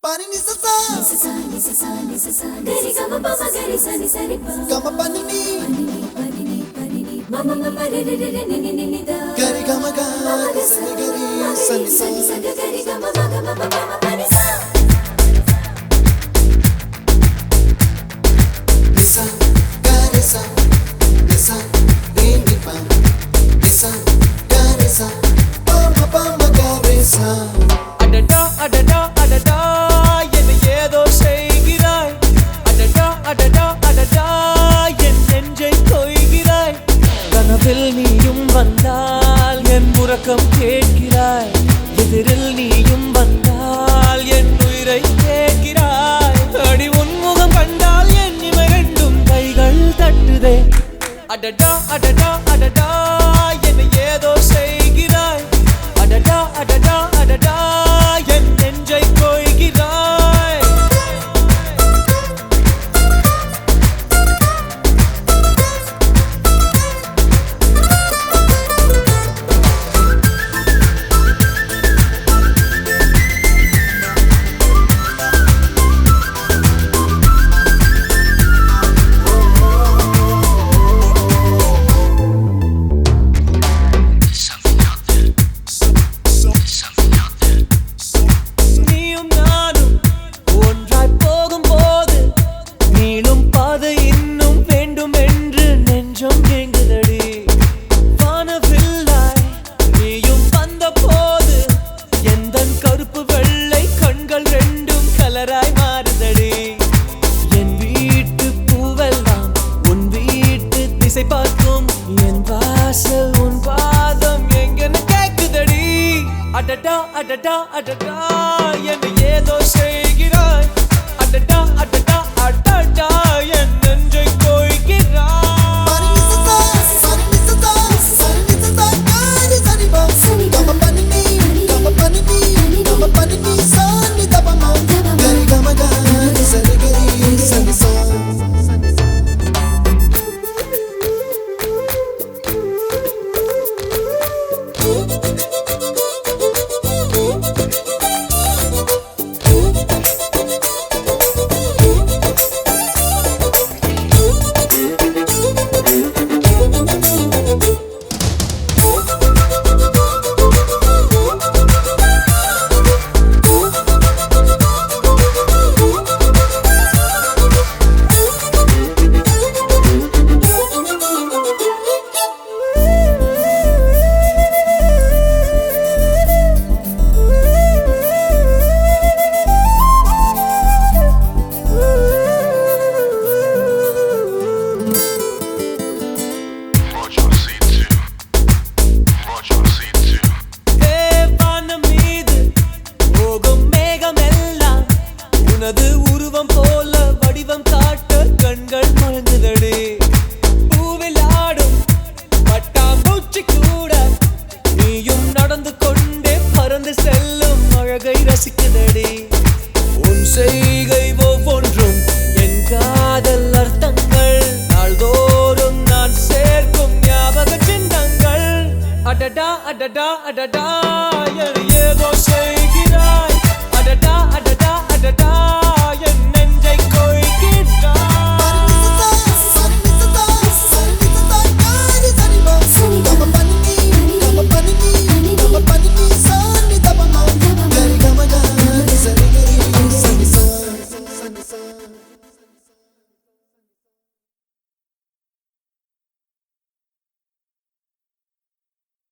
Pani ni sa sa gari gama pa gari sa ni sa ri pa gama pani ni mama mama re re re ni ni ni da gari gama ga sa ni gari sa ni sa gari gama gama mama pani sa ni sa gari sa ni sa ni pa ni sa gari sa pa ma gari sa adada adada adada என்ன ஏதோ செய்கிறாய் adada adada adada என் நெஞ்சை கொய்கிறாய் கனவில் நீயும் வந்தால் என் உறக்கம் கேட்கிறாய் எதிரில் நீயும் வந்தால் என் உயிரை கேட்கிறாய் அடி உன்முகம் கண்டால் என் இமை ரெண்டும் கைகள் தட்டுதே adada adada adada என்ன ஏதோ செய்கிறாய் adada adada adada என் நெஞ்சை கொய்கிறாய் நீயும் நானும் ஒன்றாய் போகும்போது நீளும் பாதை இன்னும் வேண்டும் என்று நெஞ்சம் ஏங்குதடி வானவில்லாய் நீயும் வந்த போது எந்தன் கருப்பு வெள்ளை கண்கள் ரெண்டும் கலராய் மாறுதடி என் வீட்டு பூவெல்லாம் உன் வீட்டு திசை பார்க்கும் என் வாசல் உன் பாதம் எங்கன்னு கேக்குதடி அடடா அடடா அடடா என்னை ஏதோ செய்கிறாய் அடடா அடடா அடடா என் நெஞ்சை கொய்கிறாய் pani ni sa sa gari sa ni pa gama pani ni sa ni da pa ma gari gama ga sa ni sa வானம் மீது போகும் மேகமெல்லாம் உனது உருவம் போல வடிவம் காட்ட கண்கள் மயங்குதடி பூவில் ஆடும் பட்டாம்பூச்சி கூட நீயும் நடந்து கொண்டே பறந்து செல்லும் அழகை ரசிக்குதடி உன் செய்கை ஒவ்வொன்றும் என் காதல் அர்த்தங்கள் நாள்தோறும் நான் சேர்க்கும் ஞாபக சின்னங்கள் அடடா அடடா அடடா